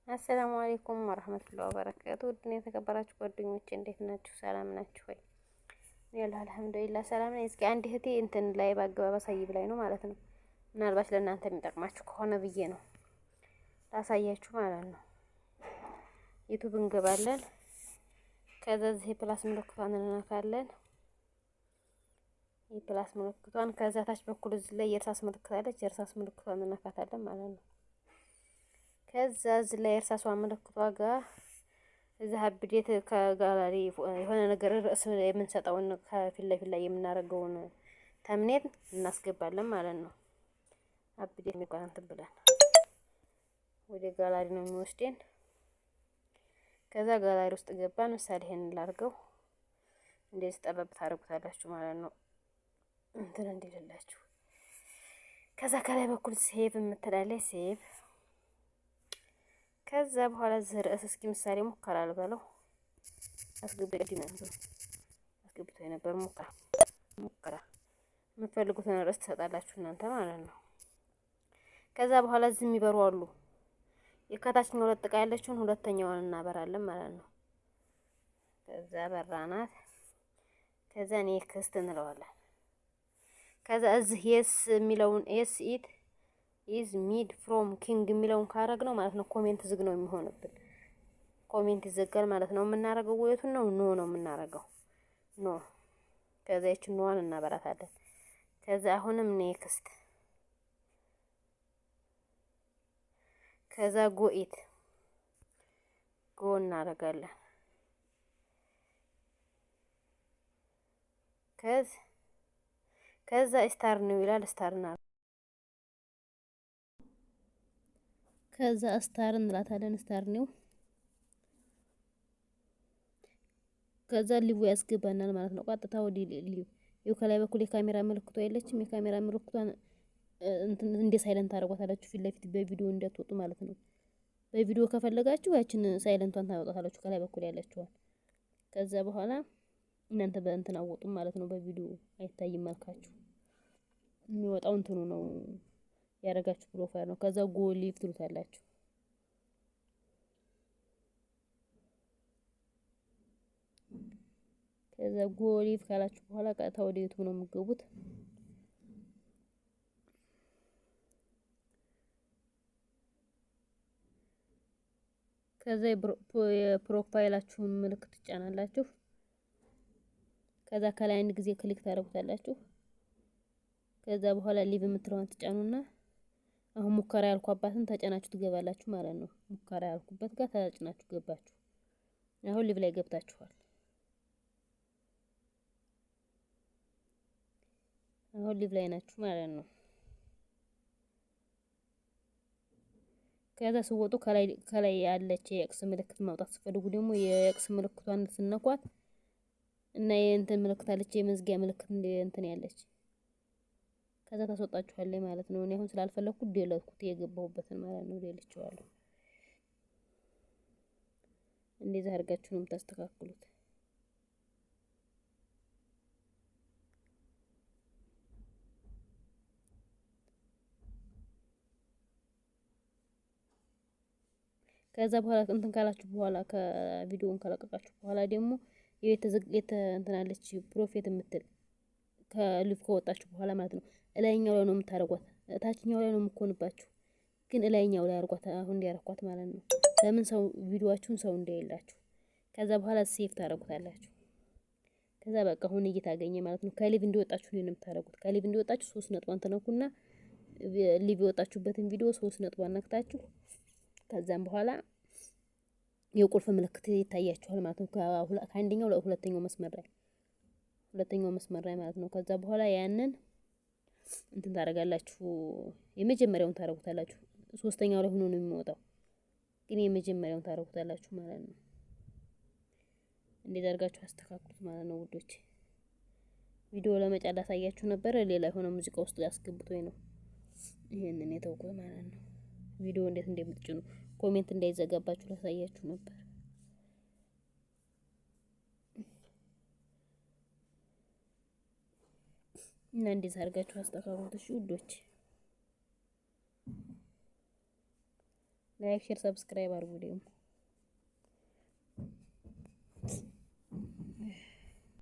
አሰላሙ አለይኩም ወራህመቱላሂ ወበረካቱ። ውድና የተከበራችሁ ጓደኞቼ እንዴት ናችሁ? ሰላም ናችሁ ወይ? እኔ አልሐምዱሊላህ ሰላም ነኝ። እስኪ አንድ እህቴ እንትን ላይ በአገባባ ሳይ ብላኝ ነው ማለት ነው። ምናልባት ለእናንተ የሚጠቅማችሁ ከሆነ ብዬ ነው ላሳያችሁ ማለት ነው። ዩቱብ እንገባለን። ከዛ እዚህ የፕላስ ምልክቷን እንነካለን። የፕላስ ምልክቷን ከዛ ታች በኩል እዚህ ላይ የእርሳስ ምልክት አለች። የእርሳስ ምልክቷን እንነካታለን ማለት ነው። ከዛ እዚህ ላይ እርሳሷ ምልክቷ ጋር እዚህ አፕዴት ከጋላሪ የሆነ ነገር ርዕስ የምንሰጠውን ከፊት ለፊት ላይ የምናደርገውን ተምኔል እናስገባለን ማለት ነው። አፕዴት የሚባል እንትን ብለን ወደ ጋላሪ ነው የሚወስደን። ከዛ ጋላሪ ውስጥ ገባን። ምሳሌ ይሄን ላድርገው። እንደዚህ ጠበብ ታደርጉታላችሁ ማለት ነው። እንትን እንዲልላችሁ። ከዛ ከላይ በኩል ሴቭ የምትላለች ሴቭ። ከዛ በኋላ እዚህ ርዕስ እስኪ ምሳሌ ሙከራ ልበለው። አስገብቶ የነበር ሙከራ የምትፈልጉትን ርዕስ ትሰጣላችሁ እናንተ ማለት ነው። ከዛ በኋላ እዚህ የሚበሩ አሉ። የከታችኛው ለጥቃ ያለችውን ሁለተኛዋን እናበራለን ማለት ነው። ከዛ በራናት። ከዛ ኔክስት እንለዋለን። ከዛ እዚህ የስ የሚለውን ኤስ ኢት ኢዝ ሚድ ፍሮም ኪንግ የሚለውን ካረግ ነው ማለት ነው። ኮሜንት ዝግ ነው የሚሆንብን። ኮሜንት ይዘጋል ማለት ነው። የምናረገው ወይቱን ነው ኖ ነው የምናረገው ኖ። ከዛ ይችን ኖዋን እናበራታለን። ከዛ አሁንም ኔክስት። ከዛ ጎኢት ጎ እናረጋለን። ከዛ ስታር ነው ይላል። ስታር እና ከዛ ስታር እንላታለን። ስታር ነው። ከዛ ሊቭ ያስገባናል ማለት ነው። ቀጥታ ወደ ሊቭ ይኸው ከላይ በኩል የካሜራ ምልክቷ የለችም። የካሜራ ምልክቷን እንደ ሳይለንት አድርጓታላችሁ ፊት ለፊት በቪዲዮ እንዳትወጡ ማለት ነው። በቪዲዮ ከፈለጋችሁ ያችን ሳይለንቷን ታወጣታላችሁ ከላይ በኩል ያለችዋን። ከዛ በኋላ እናንተ በእንትን አወጡም ማለት ነው። በቪዲዮ አይታይም መልካችሁ። የሚወጣው እንትኑ ነው ያረጋችሁ ፕሮፋይል ነው። ከዛ ጎ ሊቭ ትሉታላችሁ። ከዛ ጎ ሊቭ ካላችሁ በኋላ ቀጥታ ወደ ዩቲዩብ ነው የምትገቡት። ከዛ የፕሮፋይላችሁን ምልክት ትጫናላችሁ። ከዛ ከላይ አንድ ጊዜ ክሊክ ታደርጉታላችሁ። ከዛ በኋላ ሊቭ የምትለዋን ትጫኑና አሁን ሙከራ ያልኳባትን ተጨናችሁ ትገባላችሁ ማለት ነው። ሙከራ ያልኩበት ጋር ተጨናችሁ ገባችሁ። አሁን ሊቭ ላይ ገብታችኋል። አሁን ሊቭ ላይ ናችሁ ማለት ነው። ከዛ ስወጡ ከላይ ያለች የኤክስ ምልክት ማውጣት ስትፈልጉ ደግሞ የኤክስ ምልክቷን ስነኳት እና የእንትን ምልክት አለች የመዝጊያ ምልክት እንትን ያለች ከዛ ታስወጣችኋለች ማለት ነው። እኔ አሁን ስላልፈለኩት ደለትኩት የገባሁበትን ማለት ነው። ደልቼዋለሁ። እንደዛ አድርጋችሁ ነው የምታስተካክሉት። ከዛ በኋላ እንትን ካላችሁ በኋላ ከቪዲዮውን ከለቀቃችሁ በኋላ ደግሞ እንትናለች ፕሮፌት የምትል ከሊቭ ከወጣችሁ በኋላ ማለት ነው። እላይኛው ላይ ነው የምታረጓት። ታችኛው ላይ ነው የምትሆንባችሁ፣ ግን እላይኛው ላይ አርጓት። አሁን እንዲያረኳት ማለት ነው። ለምን ሰው ቪዲዮአችሁን ሰው እንዳይላችሁ። ከዛ በኋላ ሴቭ ታረጉታላችሁ። ከዛ በቃ አሁን እየታገኘ ማለት ነው። ከሊቭ እንዲወጣችሁ ነው የምታረጉት። ከሊቭ እንዲወጣችሁ 3 ነጥቧን ተነኩና ሊቭ የወጣችሁበትን ቪዲዮ 3 ነጥቧን ነክታችሁ ከዛም በኋላ የቁልፍ ምልክት ይታያችኋል ማለት ነው። ከአንደኛው ለሁለተኛው መስመር ላይ ማለት ነው። ከዛ በኋላ ያንን እንትን ታረጋላችሁ። የመጀመሪያውን ታረጉታላችሁ። 3ኛው ላይ ሆኖ ነው የሚወጣው፣ ግን የመጀመሪያውን ታረጉታላችሁ ማለት ነው። እንዴት አድርጋችሁ አስተካክሉት ማለት ነው ውዶች። ቪዲዮ ለመጫን ላሳያችሁ ነበር። ሌላ የሆነ ሙዚቃ ውስጥ ያስገብቶኝ ነው ይሄንን የተውኩት ማለት ነው። ቪዲዮ እንዴት እንደምትጭኑ ኮሜንት እንዳይዘጋባችሁ ላሳያችሁ ነበር። እና እንዴት አድርጋችሁ አስተካክሉት እሺ ውዶች። ላይክ፣ ሼር፣ ሰብስክራይብ አድርጉ ደግሞ